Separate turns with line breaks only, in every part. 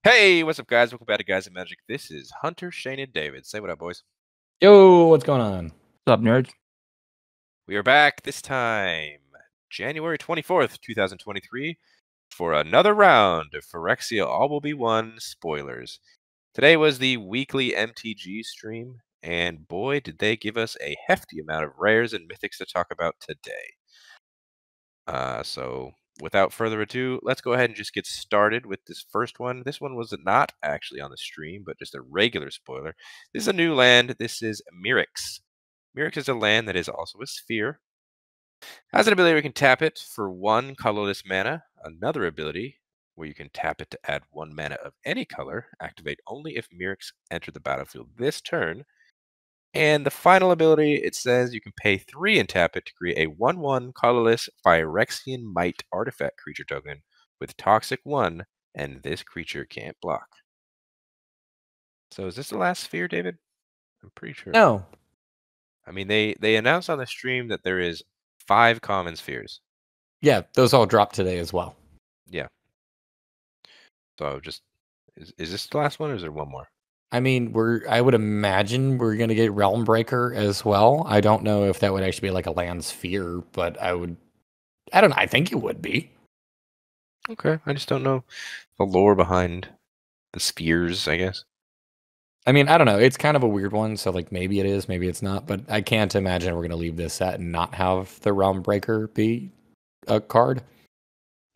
Hey, what's up, guys? Welcome back to Guys and Magic. This is Hunter, Shane, and David. Say what up, boys.
Yo, what's going on?
What's up, nerds?
We are back this time, January 24th, 2023, for another round of Phyrexia All Will Be One spoilers. Today was the weekly MTG stream, and boy, did they give us a hefty amount of rares and mythics to talk about today. So without further ado, let's go ahead and just get started with this first one. This one was not actually on the stream, but just a regular spoiler. This is a new land. This is Mirrex. Mirrex is a land that is also a sphere. Has an ability where you can tap it for 1 colorless mana. Another ability where you can tap it to add 1 mana of any color. Activate only if Mirrex entered the battlefield this turn. And the final ability, it says you can pay 3 and tap it to create a 1/1 colorless Phyrexian Might artifact creature token with Toxic 1, and this creature can't block. So is this the last sphere, David? I'm pretty sure.
No.
I mean, they announced on the stream that there is 5 common spheres.
Yeah, those all dropped today as well.
Yeah. So just, is this the last one, or is there one more?
I mean, I would imagine we're going to get Realm Breaker as well. I don't know if that would actually be like a land sphere, but I don't know. I think it would be.
Okay, I just don't know the lore behind the spheres, I guess.
I mean, I don't know. It's kind of a weird one, so like maybe it is, maybe it's not, but I can't imagine we're going to leave this set and not have the Realm Breaker be a card.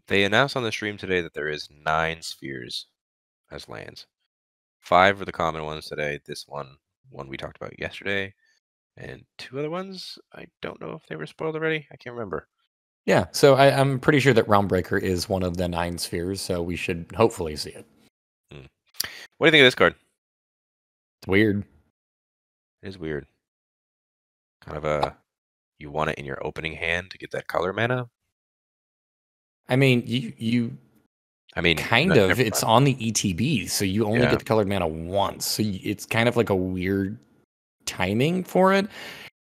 They announced on the stream today that there is 9 spheres as lands. 5 are the common ones today. This one we talked about yesterday, and 2 other ones, I don't know if they were spoiled already. I can't remember.
Yeah, so I'm pretty sure that Realm Breaker is one of the 9 spheres, so we should hopefully see it.
What do you think of this card?
It's weird.
It is weird. Kind of you want it in your opening hand to get that color mana.
I mean, you
I mean,
kind of. It's on the ETB, so you only get the colored mana once. So it's kind of like a weird timing for it.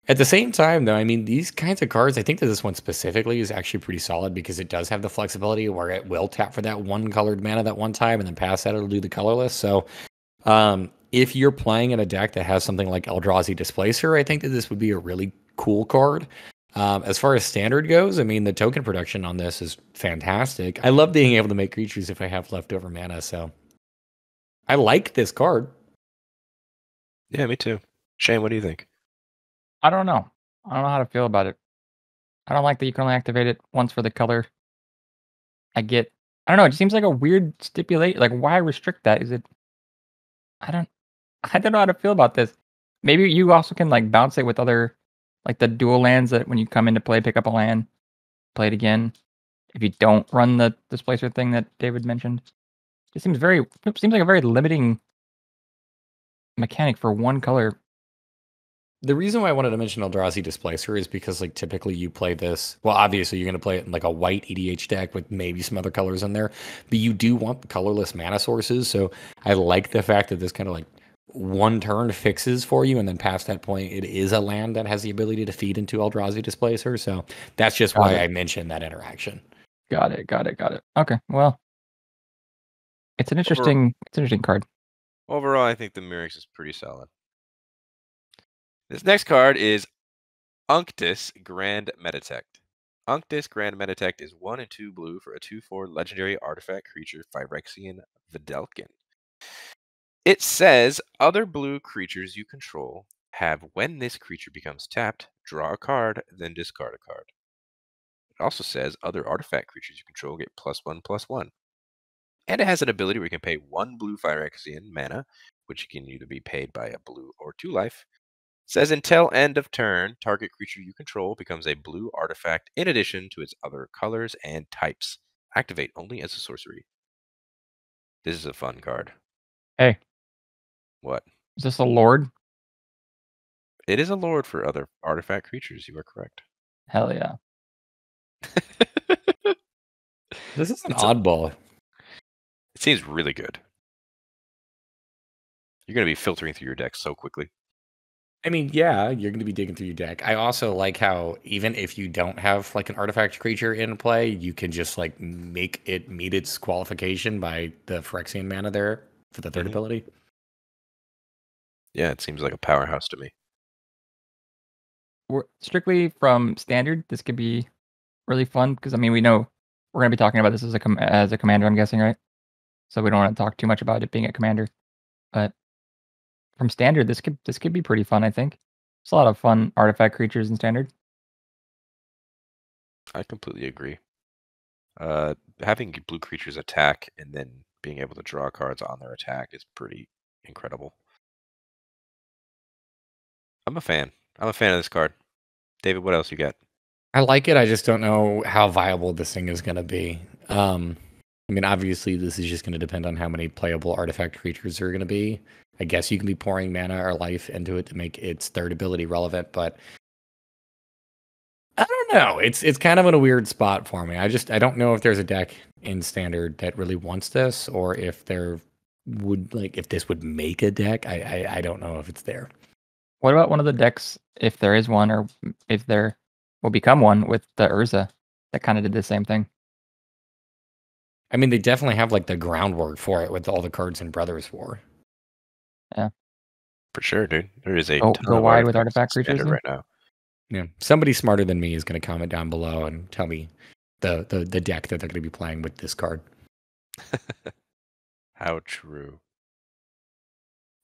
At the same time, though, I mean, these kinds of cards, I think that this one specifically is actually pretty solid because it does have the flexibility where it will tap for that 1 colored mana that one time and then pass that, it'll do the colorless. So if you're playing in a deck that has something like Eldrazi Displacer, I think that this would be a really cool card. As far as standard goes, I mean, the token production on this is fantastic. I love being able to make creatures if I have leftover mana, so I like this card.
Yeah, me too. Shane, what do you think?
I don't know. I don't know how to feel about it. I don't like that you can only activate it once for the color. I don't know, it just seems like a weird stipulate. Like, why restrict that? I don't know how to feel about this. Maybe you also can like bounce it with other, like the dual lands that when you come into play, pick up a land, play it again. If you don't run the displacer thing that David mentioned, it seems like a very limiting mechanic for one color.
The reason why I wanted to mention Eldrazi Displacer is because, like, typically you play this. Well, obviously you're going to play it in like a white EDH deck with maybe some other colors in there, but you do want colorless mana sources. So I like the fact that this kind of like one turn fixes for you, and then past that point, it is a land that has the ability to feed into Eldrazi Displacer. So that's just why I mentioned that interaction.
Got it. Okay, well, it's an interesting card.
Overall, I think the Mirrex is pretty solid. This next card is Unctus Grand Metatect. Unctus Grand Metatect is 1 and 2 blue for a 2/4 legendary artifact creature, Phyrexian Vidalkin. It says other blue creatures you control have, when this creature becomes tapped, draw a card, then discard a card. It also says other artifact creatures you control get +1/+1. And it has an ability where you can pay 1 blue Phyrexian mana, which can either be paid by a blue or 2 life. It says until end of turn, target creature you control becomes a blue artifact in addition to its other colors and types. Activate only as a sorcery. This is a fun card.
Hey.
What?
Is this a lord?
It is a lord for other artifact creatures. You are correct.
Hell yeah.
This is an oddball.
It seems really good. You're going to be filtering through your deck so quickly.
I mean, yeah, you're going to be digging through your deck. I also like how even if you don't have like an artifact creature in play, you can just like make it meet its qualification by the Phyrexian mana there for the third ability.
Yeah, it seems like a powerhouse to me.
Strictly from standard, this could be really fun because I mean we know we're going to be talking about this as a commander, I'm guessing, right? So we don't want to talk too much about it being a commander, but from standard, this could be pretty fun. I think there's a lot of fun artifact creatures in standard.
I completely agree. Having blue creatures attack and then being able to draw cards on their attack is pretty incredible. I'm a fan. I'm a fan of this card. David, what else you got?
I like it. I just don't know how viable this thing is going to be. I mean, obviously, this is just going to depend on how many playable artifact creatures there are going to be. I guess you can be pouring mana or life into it to make its third ability relevant, but I don't know. It's kind of in a weird spot for me. I don't know if there's a deck in standard that really wants this, or if there would if this would make a deck. I don't know if it's there.
What about one of the decks, if there is one, or if there will become one with the Urza that kind of did the same thing?
I mean, they definitely have like the groundwork for it with all the cards in Brothers War.
Yeah,
for sure, dude. There is a
go wide with artifact creatures
right now.
Yeah, somebody smarter than me is going to comment down below and tell me the deck that they're going to be playing with this card.
How true.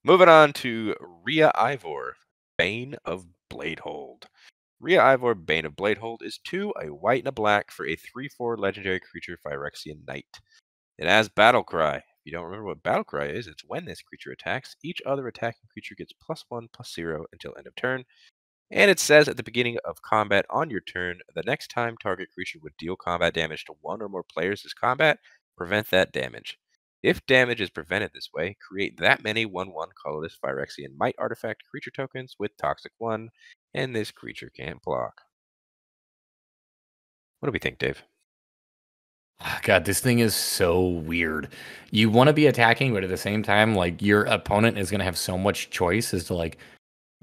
Moving on to Rhea Ivor, Bane of Bladehold. Rhea Ivor, Bane of Bladehold is 2, a white and a black for a 3/4 legendary creature Phyrexian Knight. It has Battlecry. If you don't remember what Battlecry is, it's when this creature attacks, each other attacking creature gets +1/+0 until end of turn. And it says at the beginning of combat on your turn, the next time target creature would deal combat damage to one or more players this combat, prevent that damage. If damage is prevented this way, create that many 1/1 colorless Phyrexian Might artifact creature tokens with Toxic 1, and this creature can't block. What do we think, Dave?
God, this thing is so weird. You want to be attacking, but at the same time, like your opponent is going to have so much choice as to like,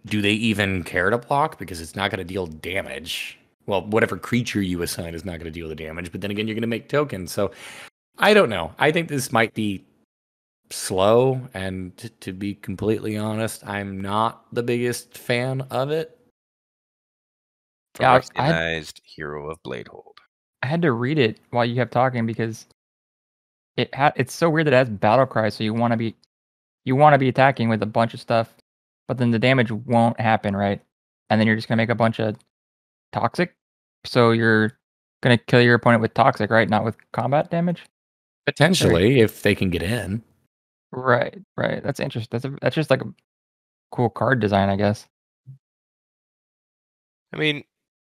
do they even care to block? Because it's not going to deal damage. Well, whatever creature you assign is not going to deal the damage, but then again, you're going to make tokens. So I don't know. I think this might be slow, and to be completely honest, I'm not the biggest fan of it.
Phyrexianized Hero of Bladehold.
I had to read it while you kept talking because it's so weird that it has Battlecry, so you want to be attacking with a bunch of stuff, but then the damage won't happen, right? And then you're just gonna make a bunch of toxic, so you're gonna kill your opponent with toxic, right? Not with combat damage.
Potentially, if they can get in.
Right. That's interesting. That's just like a cool card design, I guess.
I mean,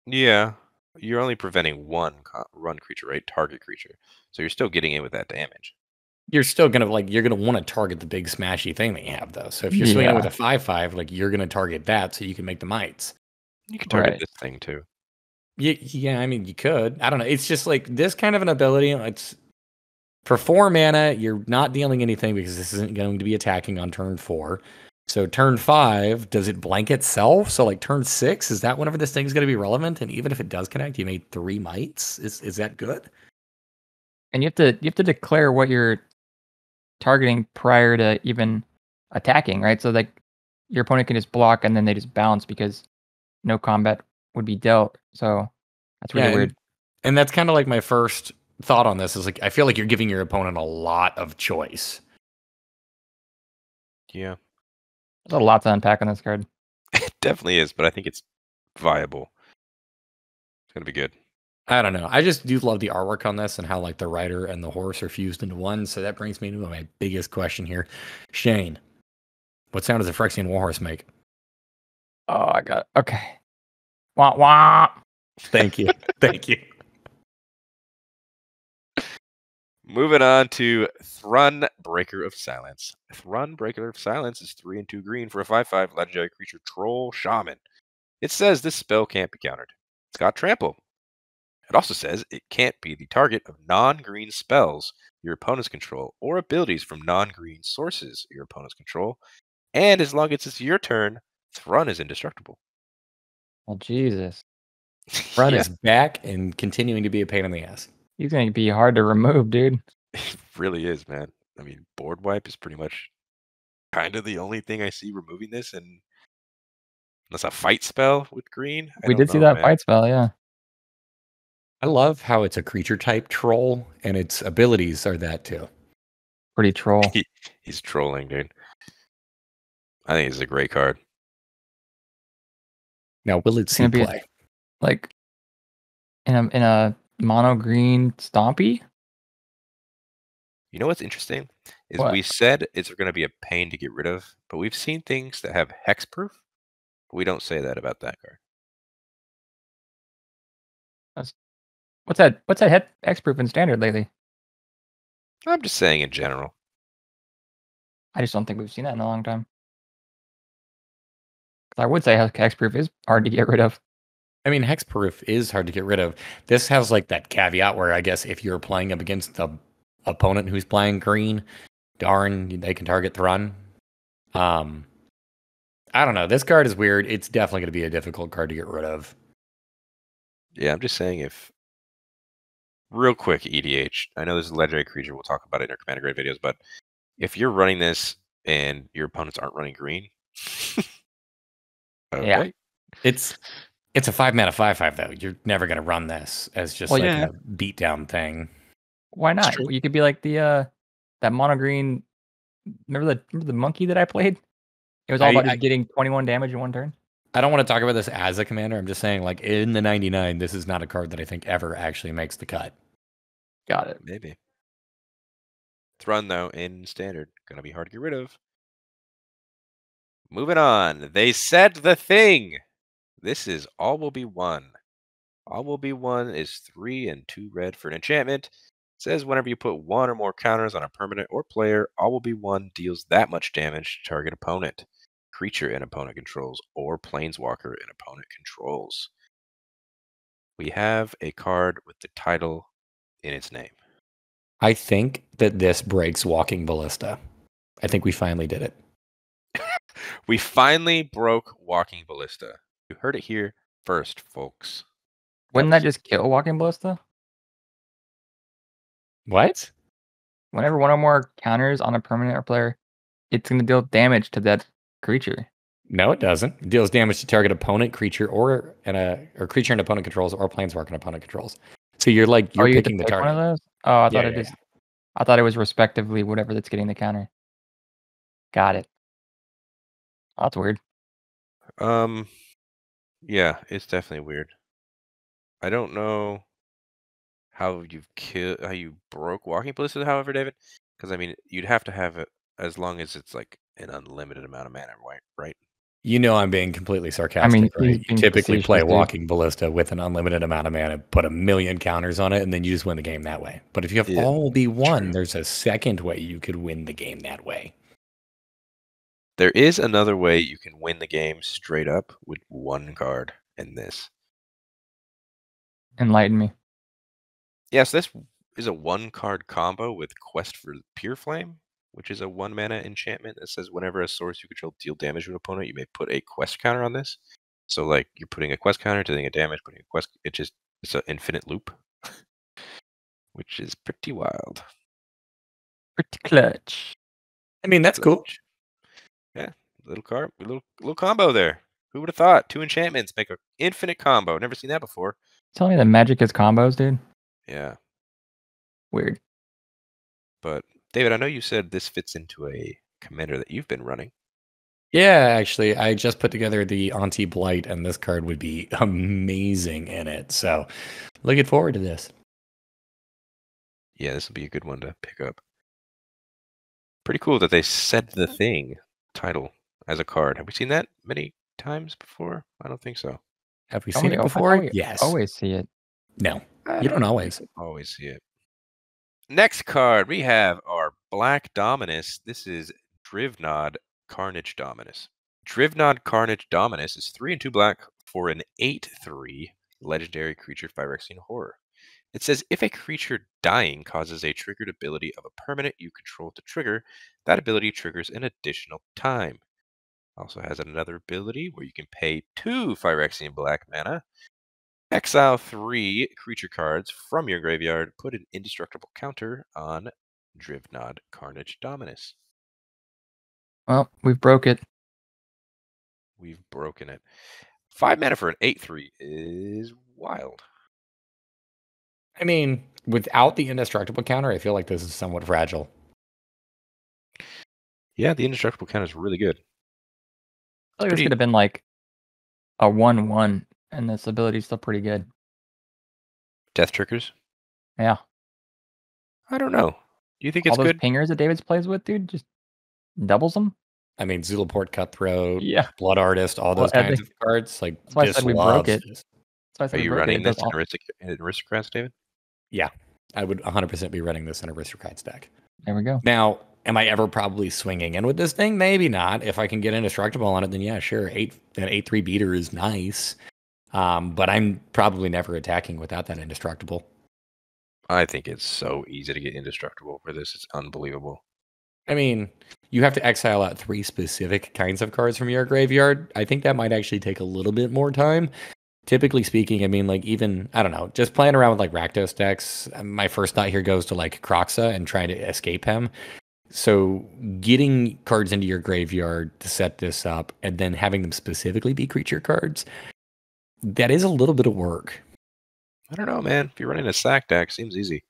yeah, you're only preventing one run creature, right? Target creature. So you're still getting in with that damage.
You're still gonna you're gonna want to target the big smashy thing that you have, though. So if you're swinging with a 5/5, like you're gonna target that so you can make the mites.
You can target this thing too.
Yeah, I mean you could. I don't know. It's just like this kind of an ability. It's for 4 mana. You're not dealing anything because this isn't going to be attacking on turn 4. So turn 5, does it blank itself? So like turn 6, is that whenever this thing's going to be relevant? And even if it does connect, you made 3 mites. Is that good?
And you have to declare what you're targeting prior to even attacking, right? So like your opponent can just block and then they just bounce because no combat would be dealt. So that's really weird.
And that's kind of like my first thought on this is like I feel like you're giving your opponent a lot of choice.
Yeah.
There's a lot to unpack on this card.
It definitely is, but I think it's viable. It's gonna be good.
I don't know. I just do love the artwork on this and how like the rider and the horse are fused into one. So that brings me to my biggest question here. Shane, what sound does a Phyrexian Warhorse make?
Oh, I got it. Okay. Wah wah.
Thank you. Thank you.
Moving on to Thrun, Breaker of Silence. Thrun, Breaker of Silence is 3 and 2 green for a 5/5 legendary creature troll shaman. It says this spell can't be countered. It's got trample. It also says it can't be the target of non-green spells your opponents control or abilities from non-green sources your opponents control. And as long as it's your turn, Thrun is indestructible.
Well, Jesus.
Thrun is back and continuing to be a pain in the ass.
He's going to be hard to remove, dude.
It really is, man. I mean, board wipe is pretty much kind of the only thing I see removing this, and unless a fight spell with green.
We did see that fight spell, yeah.
I love how it's a creature type troll, and its abilities are that too.
Pretty troll.
He's trolling, dude. I think it's a great card.
Now, will it see play?
Like in a mono green stompy?
You know what's interesting is
What?
we said it's going to be a pain to get rid of, but we've seen things that have hexproof. We don't say that about that card.
What's that hexproof in standard lately?
I'm just saying in general.
I just don't think we've seen that in a long time. I would say hexproof is hard to get rid of.
I mean, hexproof is hard to get rid of. This has like that caveat where I guess if you're playing up against the opponent who's playing green, darn, they can target Thrun. I don't know. This card is weird. It's definitely going to be a difficult card to get rid of.
Yeah, I'm just saying if... Real quick, EDH. I know this is a legendary creature. We'll talk about it in our Commander Grade videos, but if you're running this and your opponents aren't running green...
Okay. Yeah.
It's a 5-mana 5/5 though. You're never gonna run this as just a beatdown thing.
Why not? You could be like the that mono green. Remember the monkey that I played? It was all about just getting 21 damage in one turn.
I don't want to talk about this as a commander. I'm just saying, like in the 99, this is not a card that I think ever actually makes the cut.
Got it.
Maybe. Thrun though in standard gonna be hard to get rid of. Moving on. They said the thing. This is All Will Be One. All Will Be One is 3 and 2 red for an enchantment. It says whenever you put one or more counters on a permanent or player, All Will Be One deals that much damage to target opponent, creature an opponent controls, or planeswalker an opponent controls. We have a card with the title in its name.
I think that this breaks Walking Ballista. I think we finally did it.
We finally broke Walking Ballista. You heard it here first, folks.
Wouldn't that just kill Walking Ballista?
What?
Whenever one or more counters on a permanent or player, it's going to deal damage to that creature.
No, it doesn't. It deals damage to target opponent, creature, or creature and opponent controls, or planeswalker and opponent controls. So you're picking the target.
One of those? Oh, I thought I thought it was respectively whatever that's getting the counter. Got it. Oh, that's weird.
Yeah, it's definitely weird. I don't know how you broke Walking Ballista, however, David, because I mean you'd have to have it as long as it's like an unlimited amount of mana, right?
You know I'm being completely sarcastic.
I mean,
right? You typically play Walking Ballista with an unlimited amount of mana, put a million counters on it, and then you just win the game that way. But if you have All Be One, there's a second way you could win the game that way.
There is another way you can win the game straight up with one card in this.
Enlighten me.
Yes, this is a 1-card combo with Quest for Pureflame, which is a 1-mana enchantment that says whenever a source you control deal damage to an opponent, you may put a quest counter on this. So like you're putting a quest counter, dealing a damage, putting a quest. It's an infinite loop, which is pretty wild.
Pretty clutch.
I mean, that's cool.
Yeah, little combo there. Who would have thought? 2 enchantments make an infinite combo. Never seen that before.
Tell me that Magic is combos, dude.
Yeah.
Weird.
But David, I know you said this fits into a commander that you've been running.
Yeah, actually, I just put together the Auntie Blight, and this card would be amazing in it. So, looking forward to this.
Yeah, this will be a good one to pick up. Pretty cool that they said the thing title as a card. Have we seen that many times before? I don't think so.
Have we seen it before? Yes.
Always see it.
No, you don't always.
Always see it. Next card, we have our Black Dominus. This is Drivnod Carnage Dominus. Drivnod Carnage Dominus is 3 and 2 black for an 8/3 legendary creature Phyrexian Horror. It says if a creature dying causes a triggered ability of a permanent you control to trigger, that ability triggers an additional time. Also has another ability where you can pay 2 Phyrexian black mana, exile 3 creature cards from your graveyard, put an indestructible counter on Drivnod Carnage Dominus.
Well, we've broke it.
We've broken it. 5 mana for an 8/3 is wild.
I mean, without the indestructible counter, I feel like this is somewhat fragile.
Yeah, the indestructible counter is really good.
I feel like this could have been like a 1/1, and this ability is still pretty good.
Death Triggers?
Yeah.
I don't know. Do you think it's
All those
good?
pingers that David's plays with, dude, just doubles them.
I mean, Zulaport Cutthroat,
Yeah.
Blood Artist, all those kinds of cards. Like,
that's why I said we broke it.
This.
That's why I said
Are you
we broke
running
it.
this in Aristocrats, David?
Yeah, I would 100% be running this in Aristocrats deck.
There we go.
Now, am I ever probably swinging in with this thing? Maybe not. If I can get indestructible on it, then yeah, sure. That 8/3 beater is nice. But I'm probably never attacking without that indestructible.
I think it's so easy to get indestructible for this. It's unbelievable.
I mean, you have to exile out 3 specific kinds of cards from your graveyard. I think that might actually take a little bit more time. Typically speaking, I mean, like, even, I don't know, just playing around with like Rakdos decks, my first thought here goes to like Kroxa and trying to escape him. So getting cards into your graveyard to set this up and then having them specifically be creature cards, that is a little bit of work.
I don't know, man. If you're running a sack deck, seems easy.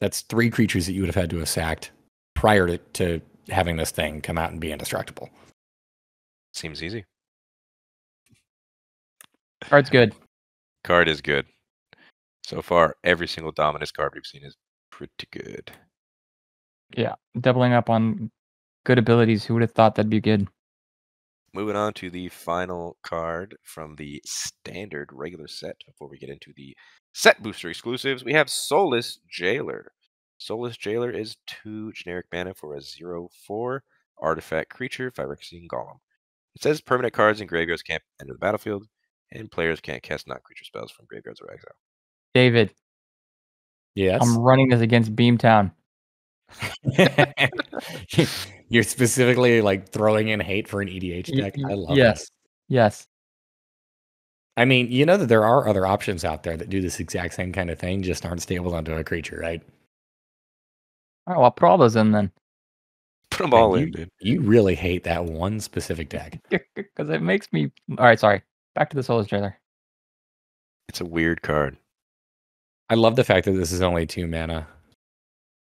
That's 3 creatures that you would have had to have sacked prior to having this thing come out and be indestructible.
Seems easy.
Card's good.
Card is good. So far, every single Dominus card we've seen is pretty good.
Yeah, doubling up on good abilities. Who would have thought that'd be good?
Moving on to the final card from the standard regular set before we get into the set booster exclusives, we have Soulless Jailer. Soulless Jailer is 2 generic mana for a 0/4 artifact creature, Phyrexian Golem. It says permanent cards and graveyards can't enter the battlefield, and players can't cast non-creature spells from graveyards or exile.
David.
Yes.
I'm running this against Beamtown.
You're specifically like throwing in hate for an EDH deck. I love
yes.
it.
Yes.
I mean, you know that there are other options out there that do this exact same kind of thing, just aren't stable onto a creature, right?
All right, well, put all those in then.
Put them all in, dude.
You really hate that one specific deck.
Because it makes me... All right, sorry. Back to the Soulless Jailer.
It's a weird card.
I love the fact that this is only 2 mana.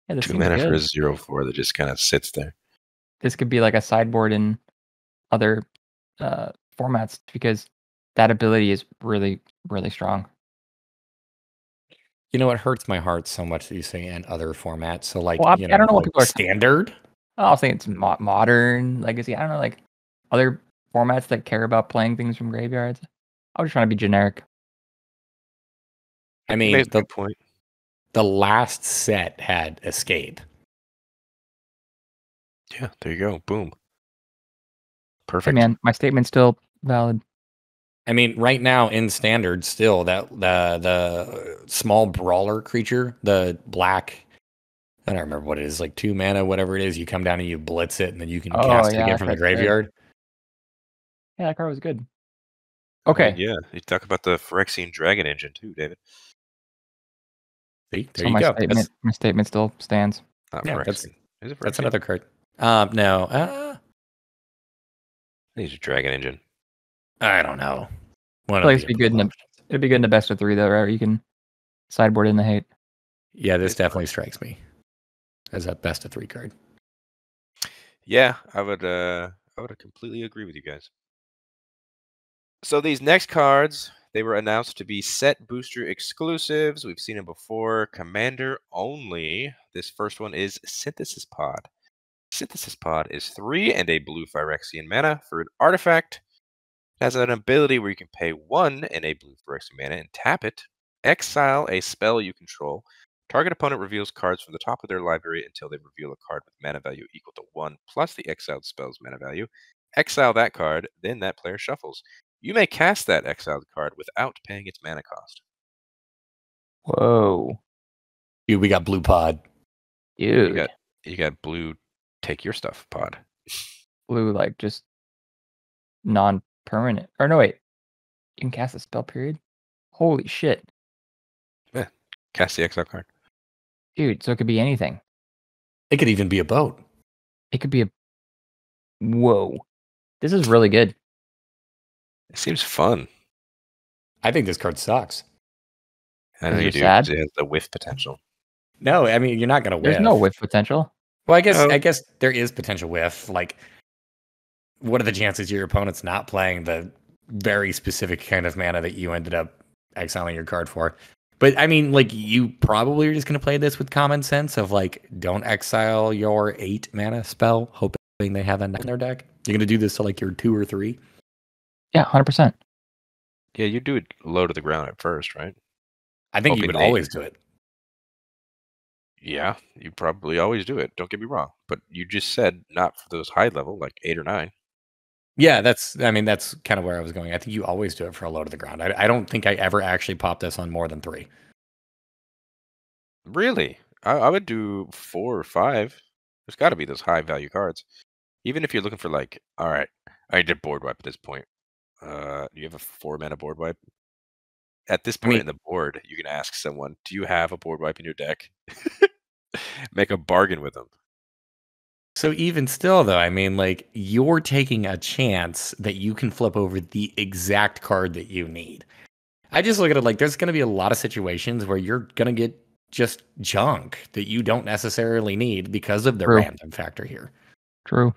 Yeah,
2 mana for a 0/4 that just kind of sits there.
This could be like a sideboard in other formats because that ability is really, really strong.
You know, it hurts my heart so much that you say in other formats. So, like,
well, I don't know what
like
people are
standard.
I'll say it's modern, legacy. I don't know, like other formats that care about playing things from graveyards. I was just trying to be generic.
I mean,
the point.
The last set had Escape.
Yeah, there you go. Boom. Perfect.
Hey man, my statement's still valid.
I mean, right now in standard, still that the small brawler creature, the black, I don't remember what it is, like 2 mana, whatever it is. You come down and you blitz it, and then you can cast it again from the graveyard.
Yeah, that card was good. Okay.
I mean, yeah, you talk about the Phyrexian Dragon Engine too, David.
See, there you go.
My statement still stands.
Not
yeah,
Phyrexian. Is it Phyrexian?
That's another card. No.
I think it's a Dragon Engine.
I don't know.
It'd be good in the best of 3 though, right? You can sideboard in the hate.
Yeah, this definitely strikes me as a best of 3 card.
Yeah, I would completely agree with you guys. So these next cards, they were announced to be set booster exclusives. We've seen them before. Commander only. This first one is Synthesis Pod. Synthesis Pod is 3 and a blue Phyrexian mana for an artifact. It has an ability where you can pay 1 and a blue Phyrexian mana and tap it. Exile a spell you control. Target opponent reveals cards from the top of their library until they reveal a card with mana value equal to 1 plus the exiled spell's mana value. Exile that card, then that player shuffles. You may cast that exiled card without paying its mana cost.
Whoa.
Dude, we got blue pod.
Dude.
You got blue take your stuff pod.
Blue, like, just non-permanent. Or no, wait. You can cast a spell period? Holy shit.
Yeah. Cast the exile card.
Dude, so it could be anything.
It could even be a boat.
It could be a... Whoa. This is really good.
It seems fun.
I think this card sucks.
I know you
you're
do,
sad?
'cause it has the whiff potential.
No, I mean, you're not going to whiff.
There's no whiff potential.
Well,
No.
I guess there is potential whiff. Like, what are the chances your opponent's not playing the very specific kind of mana that you ended up exiling your card for? But I mean, like, you probably are just going to play this with common sense of like, don't exile your 8 mana spell, hoping they have that in their deck. You're going to do this to like your 2 or 3.
Yeah, 100%.
Yeah, you do it low to the ground at first, right?
I think you
Hoping
would
they-
always do it.
Yeah, you probably always do it. Don't get me wrong. But you just said not for those high level, like 8 or 9.
Yeah, that's kind of where I was going. I think you always do it for a low to the ground. I don't think I ever actually pop this on more than 3.
Really? I would do 4 or 5. There's got to be those high value cards. Even if you're looking for like, all right, I did board wipe at this point. Do you have a 4 mana board wipe? At this point in the board, you can ask someone, do you have a board wipe in your deck? Make a bargain with them.
So even still, though, I mean, like, you're taking a chance that you can flip over the exact card that you need. I just look at it like there's going to be a lot of situations where you're going to get just junk that you don't necessarily need because of the
True.
random factor here.
True.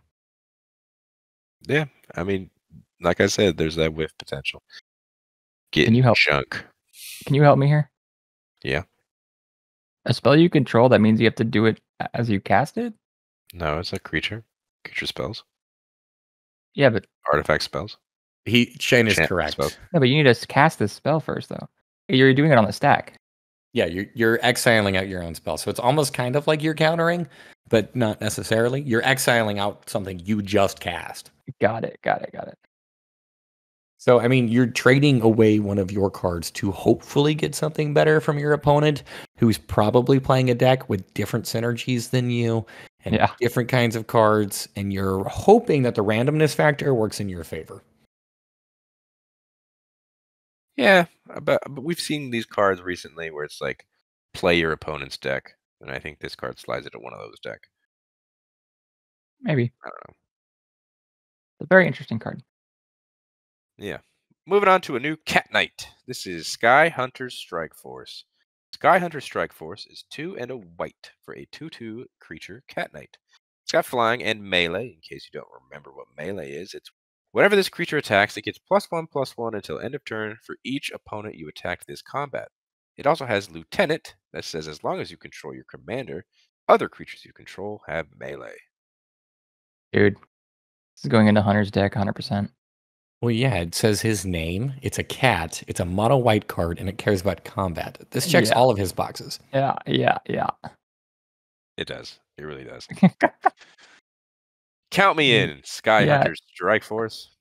Yeah, I mean, like I said, there's that whiff potential.
Can you help?
Junk.
Can you help me here?
Yeah.
A spell you control, that means you have to do it as you cast it?
No, it's a creature. Creature spells.
Yeah, but
Artifact spells.
Shane is
Chant
correct.
spells.
no, but you need to cast this spell first, though. You're doing it on the stack.
Yeah, you're exiling out your own spell. So it's almost kind of like you're countering, but not necessarily. You're exiling out something you just cast.
Got it.
So, I mean, you're trading away one of your cards to hopefully get something better from your opponent, who's probably playing a deck with different synergies than you and different kinds of cards, and you're hoping that the randomness factor works in your favor.
Yeah, but we've seen these cards recently where it's like, play your opponent's deck, and I think this card slides into one of those decks.
Maybe.
I don't know.
It's a very interesting card.
Yeah. Moving on to a new Cat Knight. This is Sky Hunter Strike Force. Sky Hunter Strike Force is 2 and a white for a 2/2 creature Cat Knight. It's got flying and melee. In case you don't remember what melee is, it's whenever this creature attacks, it gets +1/+1 until end of turn for each opponent you attack this combat. It also has Lieutenant that says as long as you control your commander, other creatures you control have melee.
Dude, this is going into Hunter's deck 100%.
Well, yeah, it says his name. It's a cat. It's a mono white card, and it cares about combat. This checks all of his boxes.
Yeah.
It does. It really does. Count me in, Sky Hunter Strike Force.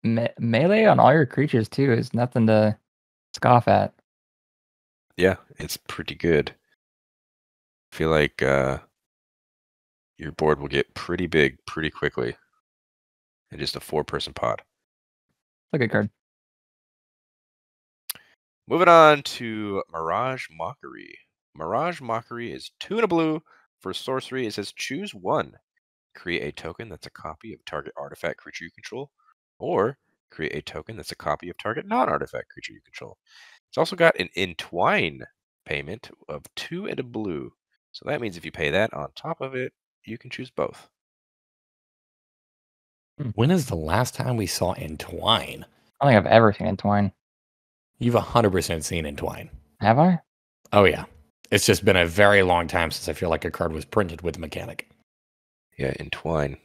Melee on all your creatures, too, is nothing to scoff at.
Yeah, it's pretty good. I feel like your board will get pretty big pretty quickly. And just a 4-person pod.
It's a good card.
Moving on to Mirage Mockery. Mirage Mockery is 2 and a blue. For sorcery, it says choose 1. Create a token that's a copy of target artifact creature you control. Or create a token that's a copy of target non-artifact creature you control. It's also got an Entwine payment of 2 and a blue. So that means if you pay that on top of it, you can choose both.
When is the last time we saw Entwine?
I don't think I've ever seen Entwine.
You've 100% seen Entwine.
Have I?
Oh, yeah. It's just been a very long time since I feel like a card was printed with a mechanic.
Yeah, Entwine.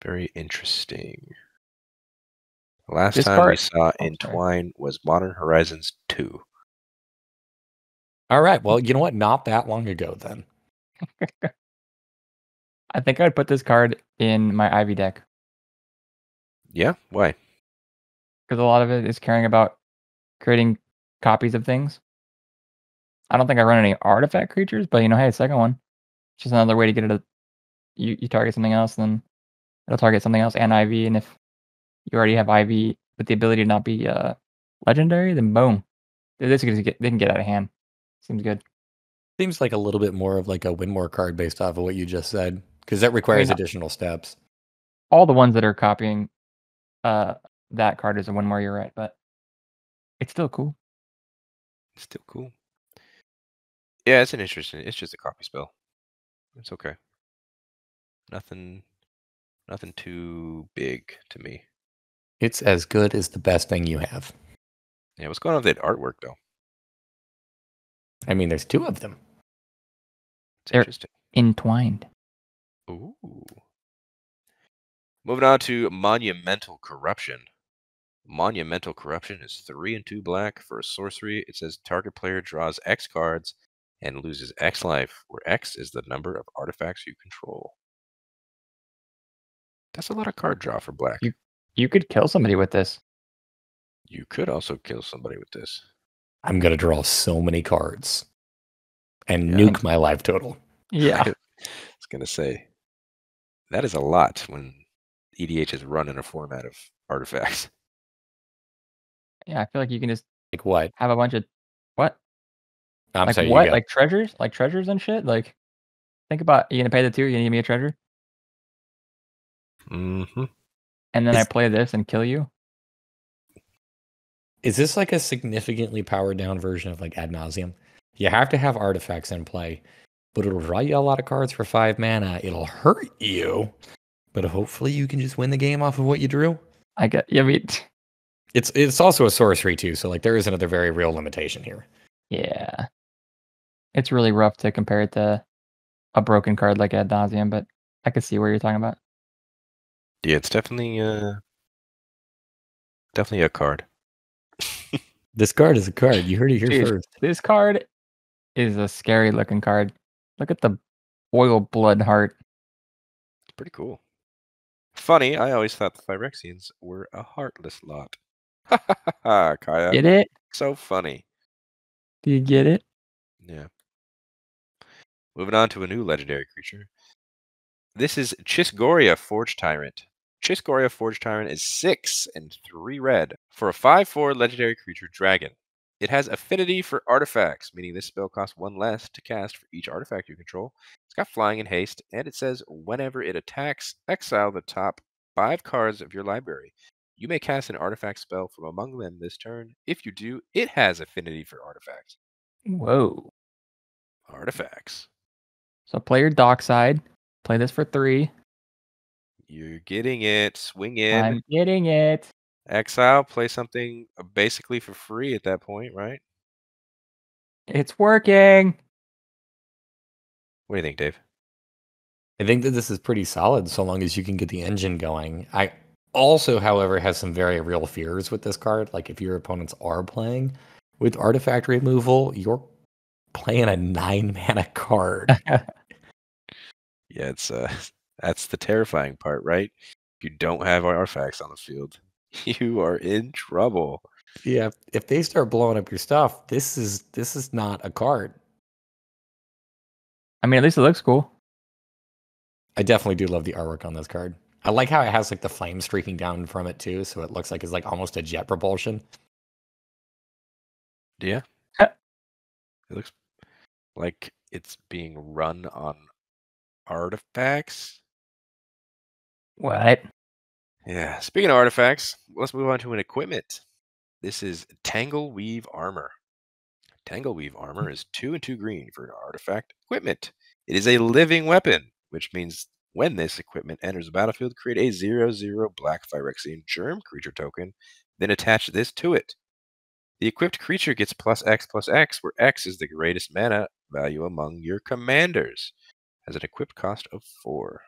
Very interesting. The last time we saw Entwine was Modern Horizons 2.
All right. Well, you know what? Not that long ago, then.
I think I'd put this card in my Ivy deck.
Yeah? Why?
Because a lot of it is caring about creating copies of things. I don't think I run any artifact creatures, but hey, second one. It's just another way to get it. You target something else, then it'll target something else and Ivy. And if you already have Ivy with the ability to not be legendary, then boom. They can get out of hand. Seems good.
Seems like a little bit more of like a win more card based off of what you just said, because that requires additional steps.
All the ones that are copying that card is a one more, you're right, but it's still cool.
It's still cool. Yeah, it's just a copy spell. It's okay. Nothing too big to me.
It's as good as the best thing you have.
Yeah, what's going on with that artwork though?
I mean, there's 2 of them.
They're
Interesting.
Entwined.
Ooh. Moving on to Monumental Corruption. Monumental Corruption is 3 and 2 black for a sorcery. It says target player draws X cards and loses X life, where X is the number of artifacts you control. That's a lot of card draw for black.
You could kill somebody with this.
You could also kill somebody with this.
I'm going to draw so many cards and nuke my life total.
Yeah.
I was going to say, that is a lot when EDH is run in a format of artifacts.
Yeah, I feel like you can just
like what?
Have a bunch of what?
I'm
like
sorry,
what? Like treasures? Like treasures and shit? Like think about you gonna pay the 2, you gonna give me a treasure?
Mm-hmm.
And then I play this and kill you?
Is this like a significantly powered down version of like Ad Nauseam? You have to have artifacts in play, but it'll draw you a lot of cards for 5 mana. It'll hurt you, but hopefully you can just win the game off of what you drew.
I mean,
it's also a sorcery too, so like there is another very real limitation here.
Yeah. It's really rough to compare it to a broken card like Ad Nauseam, but I could see where you're talking about.
Yeah, it's definitely a card.
This card is a card. You heard it here first.
This card is a scary looking card. Look at the oil blood heart.
It's pretty cool. Funny, I always thought the Phyrexians were a heartless lot. Ha ha ha ha, Kaya.
Get it?
So funny.
Do you get it?
Yeah. Moving on to a new legendary creature. This is Chisgoria Forge Tyrant. Chisgoria Forge Tyrant is 6 and 3 red for a 5/4 legendary creature dragon. It has affinity for artifacts, meaning this spell costs 1 less to cast for each artifact you control. It's got flying and haste, and it says whenever it attacks, exile the top 5 cards of your library. You may cast an artifact spell from among them this turn. If you do, it has affinity for artifacts.
Whoa.
Artifacts.
So play your dockside. Play this for 3.
You're getting it. Swing in.
I'm getting it.
Exile, play something basically for free at that point, right?
It's working.
What do you think, Dave?
I think that this is pretty solid so long as you can get the engine going. I also, however, have some very real fears with this card. Like if your opponents are playing with artifact removal, you're playing a 9 mana card.
Yeah, it's that's the terrifying part, right? If you don't have artifacts on the field, you are in trouble.
Yeah, if they start blowing up your stuff, this is not a card.
I mean, at least it looks cool.
I definitely do love the artwork on this card. I like how it has like the flame streaking down from it too, so it looks like it's like almost a jet propulsion.
Yeah. It looks like it's being run on artifacts.
What?
Yeah. Speaking of artifacts, let's move on to an equipment. This is Tangle Weave Armor. Tangle Weave Armor is 2 and 2 green for an artifact equipment. It is a living weapon, which means when this equipment enters the battlefield, create a 0/0 black Phyrexian germ creature token, then attach this to it. The equipped creature gets +X/+X, where X is the greatest mana value among your commanders. Has an equipped cost of 4.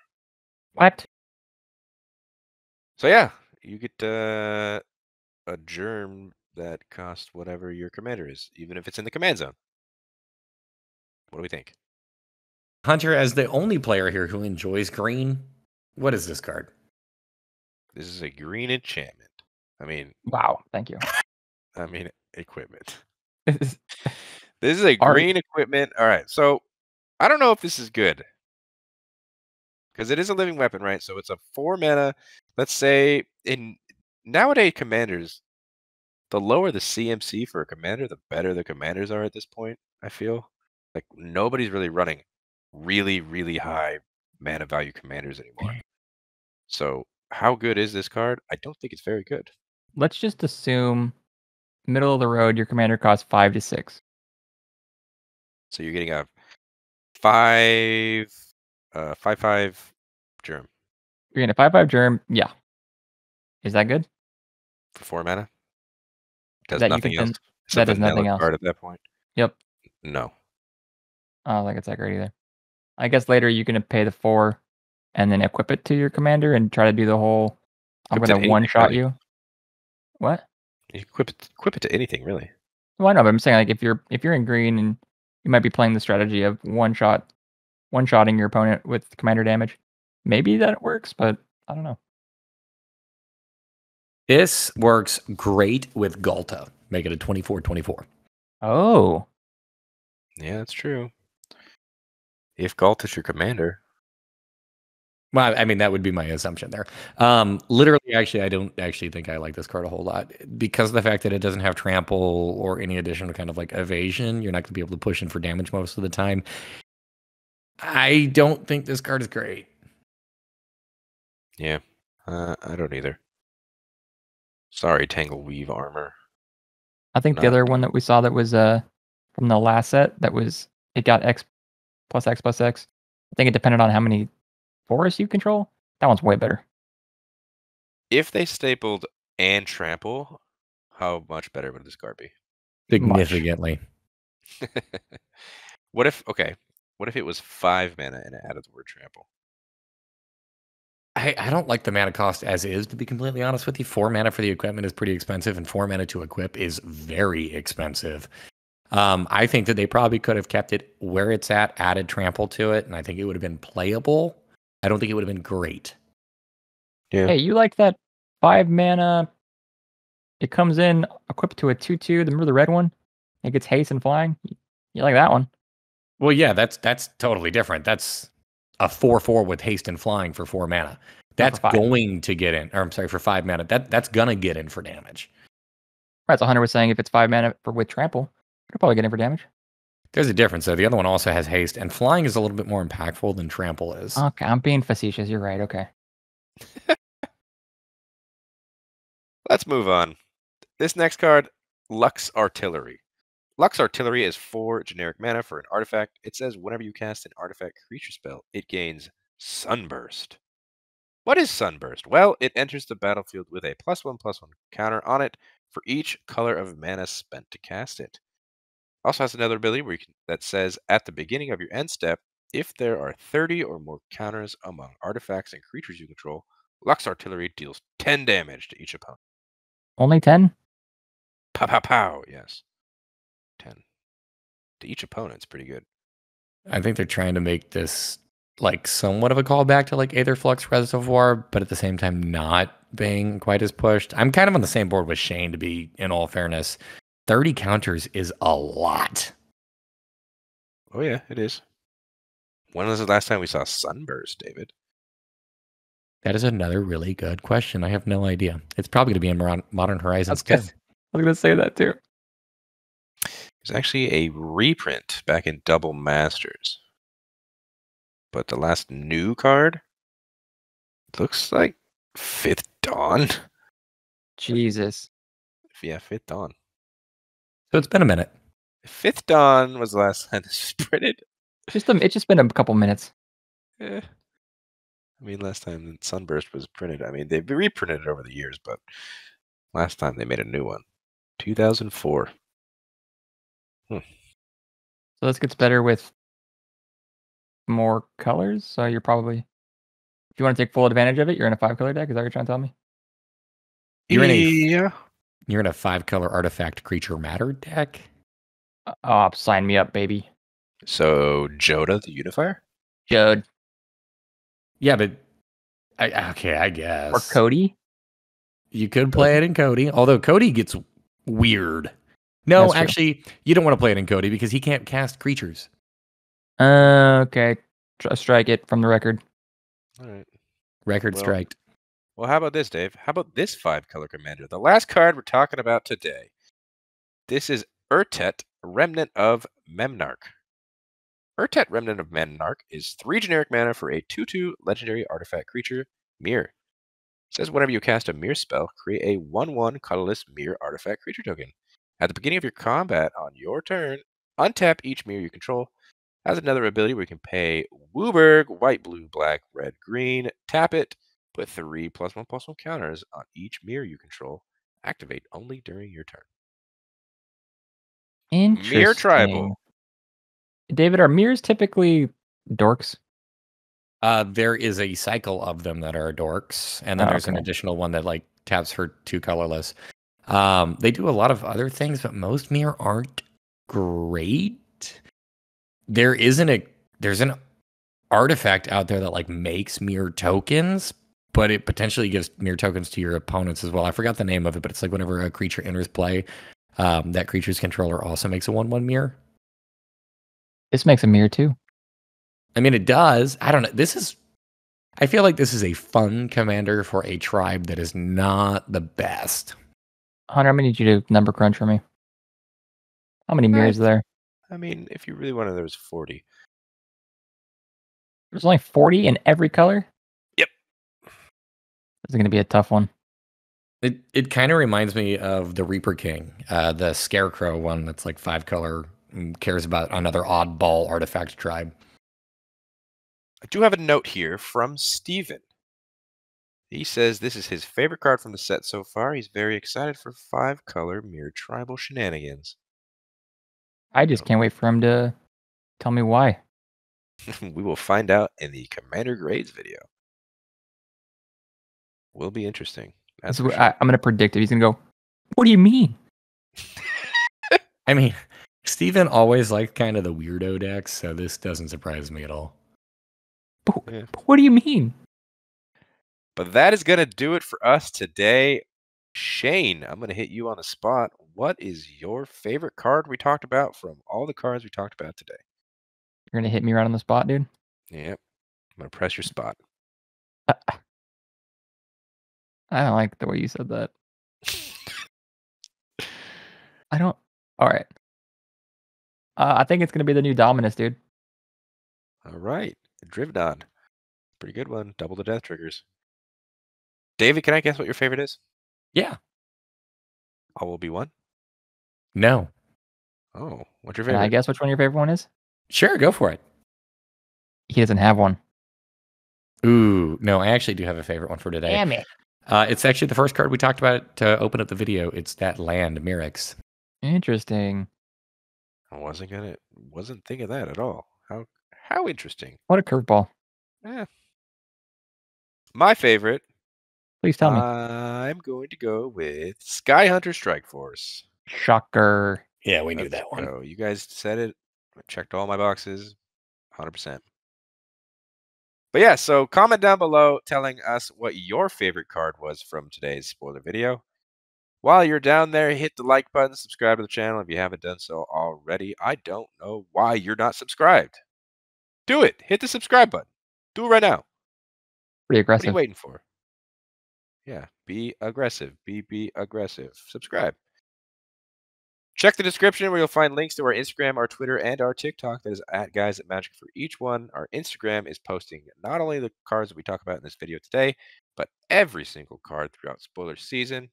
What?
So yeah, you get a germ that costs whatever your commander is, even if it's in the command zone. What do we think?
Hunter, as the only player here who enjoys green, what is this card?
This is a green enchantment. I mean,
wow, thank you.
I mean, equipment.
This
is a green equipment. All right, so I don't know if this is good because it is a living weapon, right? So it's a 4 mana. Let's say in nowadays commanders, the lower the CMC for a commander, the better the commanders are at this point, I feel. Like nobody's really running really, really high mana value commanders anymore. So how good is this card? I don't think it's very good.
Let's just assume middle of the road, your commander costs 5 to 6.
So you're getting a 5/5 germ
You're getting a 5/5 germ. Yeah. Is that good?
for 4 mana. Does
That you
nothing
can
else.
send-
It's
that
a
does nothing
vanilla
else.
card at that point.
Yep.
No.
I don't think it's that great either. I guess later you can pay the 4 and then equip it to your commander and try to do the whole I'm
Equip it to
going to
anything,
one-shot
really.
you. What?
You equip it to anything, really.
Well, I know, but I'm saying like if you're in green and you might be playing the strategy of one-shotting your opponent with commander damage. Maybe that works, but I don't know.
This works great with Galta. Make it a 24/24.
Oh.
Yeah, that's true. If Galt is your commander.
Well, I mean, that would be my assumption there. Literally, actually, I don't actually think I like this card a whole lot because of the fact that it doesn't have trample or any additional kind of like evasion. You're not going to be able to push in for damage most of the time. I don't think this card is great.
Yeah, I don't either. Sorry, Tangle Weave Armor.
I think the other one that we saw that was from the last set that was it got X plus X plus X. I think it depended on how many forests you control. That one's way better.
If they stapled and trample, how much better would this card be?
Significantly.
What if it was 5 mana and it added the word trample?
I don't like the mana cost as is, to be completely honest with you. 4 mana for the equipment is pretty expensive, and 4 mana to equip is very expensive. I think that they probably could have kept it where it's at, added trample to it, and I think it would have been playable. I don't think it would have been great.
Yeah.
Hey, you like that 5 mana? It comes in equipped to a 2/2. Remember the red one? It gets haste and flying. You like that one?
Well, yeah, that's totally different. That's a 4/4 with haste and flying for 4 mana. That's going to get in. Or I'm sorry, for 5 mana. That's gonna get in for damage.
Right. So Hunter was saying if it's 5 mana with trample, it'll probably get in for damage.
There's a difference though. The other one also has haste, and flying is a little bit more impactful than trample is.
Okay, I'm being facetious. You're right. Okay.
Let's move on. This next card, Lux Artillery. Lux Artillery is 4 generic mana for an artifact. It says whenever you cast an artifact creature spell, it gains Sunburst. What is Sunburst? Well, it enters the battlefield with a +1/+1 counter on it for each color of mana spent to cast it. Also has another ability that says at the beginning of your end step, if there are 30 or more counters among artifacts and creatures you control, Lux Artillery deals 10 damage to each opponent.
Only 10?
Pow, pow, pow. Yes. 10. To each opponent, it's pretty good.
I think they're trying to make this like somewhat of a callback to like Aetherflux Reservoir, but at the same time not being quite as pushed. I'm kind of on the same board with Shane, to be in all fairness. 30 counters is a lot.
Oh, yeah, it is. When was the last time we saw Sunburst, David?
That is another really good question. I have no idea. It's probably going to be in Modern Horizons 2.
I was going to say that too.
It's actually a reprint back in Double Masters. But the last new card looks like Fifth Dawn.
Jesus.
Yeah, Fifth Dawn.
So it's been a minute.
Fifth Dawn was the last time this was printed.
It's just been a couple minutes.
Yeah. I mean, last time Sunburst was printed, I mean, they've reprinted it over the years, but last time they made a new one. 2004.
So this gets better with more colors. So you're probably, if you want to take full advantage of it, you're in a 5-color deck. Is that what you're trying to tell me?
You're in a 5-color artifact creature matter deck.
Oh, sign me up, baby.
So Joda the Unifier?
Jode.
Yeah, but I guess.
Or Cody.
You could play it in Cody, although Cody gets weird. No, actually, you don't want to play it in Cody because he can't cast creatures.
Okay. Strike it from the record.
All right.
Record striked.
Well, how about this, Dave? How about this 5-color commander? The last card we're talking about today. This is Urtet, Remnant of Memnarch. Urtet, Remnant of Memnarch is 3 generic mana for a 2/2 legendary artifact creature, Mirror. It says whenever you cast a Mirror spell, create a 1/1 colorless Mirror artifact creature token. At the beginning of your combat on your turn, untap each Mirror you control. Has another ability where you can pay Wooburg, white, blue, black, red, green, tap it, put 3 +1/+1 counters on each Mirror you control. Activate only during your turn. Mirror Tribal.
Interesting. David, are mirrors typically dorks?
There is a cycle of them that are dorks, and then
Oh,
there's an
okay.
additional one that like taps for 2 colorless. They do a lot of other things, but most mirror aren't great. There's an artifact out there that like makes mirror tokens, but it potentially gives mirror tokens to your opponents as well. I forgot the name of it, but it's like whenever a creature enters play, that creature's controller also makes a 1/1 mirror.
This makes a mirror too.
I mean, it does. I don't know. I feel like this is a fun commander for a tribe that is not the best.
Hunter, I'm gonna need you to number crunch for me. How many mirrors are there?
I mean, if you really wanted, there's 40.
There's only 40 in every color?
Yep.
This is gonna be a tough one.
It kind of reminds me of the Reaper King, the Scarecrow one that's like 5 color and cares about another oddball artifact tribe.
I do have a note here from Steven. He says this is his favorite card from the set so far. He's very excited for 5-color Mirror Tribal shenanigans.
I just can't wait for him to tell me why.
We will find out in the Commander Grades video. Will be interesting. That's for sure.
I'm gonna predict it. He's gonna go, "What do you mean?"
I mean, Steven always liked kind of the weirdo decks, so this doesn't surprise me at all.
Yeah.
But what do you mean?
But that is going to do it for us today. Shane, I'm going to hit you on the spot. What is your favorite card we talked about from all the cards we talked about today?
You're gonna hit me right on the spot, dude?
Yep. I'm going to press your spot.
I don't like the way you said that. I don't. All right. I think it's gonna be the new Dominus, dude.
All right. Drivdon. Pretty good one. Double the death triggers. David, can I guess what your favorite is?
Yeah.
All will be one?
No.
Oh, what's your
Can
favorite?
I guess which one your favorite one is?
Sure, go for it.
He doesn't have one.
Ooh, no, I actually do have a favorite one for today.
Damn it.
It's actually the first card we talked about to open up the video. It's that land, Mirrex.
Interesting.
I wasn't thinking that at all. How interesting.
What a curveball.
Yeah. My favorite.
Please tell me.
I'm going to go with Sky Hunter Strike Force.
Shocker.
Yeah, we knew
Let's
that one.
go. You guys said it. I checked all my boxes. 100%. But yeah, so comment down below telling us what your favorite card was from today's spoiler video. While you're down there, hit the like button, subscribe to the channel if you haven't done so already. I don't know why you're not subscribed. Do it. Hit the subscribe button. Do it right now.
Pretty
What are
aggressive.
you waiting for? Yeah, be aggressive. Be aggressive. Subscribe. Check the description where you'll find links to our Instagram, our Twitter, and our TikTok. That is at Guys at Magic for each one. Our Instagram is posting not only the cards that we talk about in this video today, but every single card throughout spoiler season.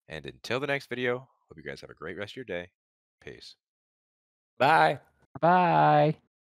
And until the next video, hope you guys have a great rest of your day. Peace.
Bye.
Bye.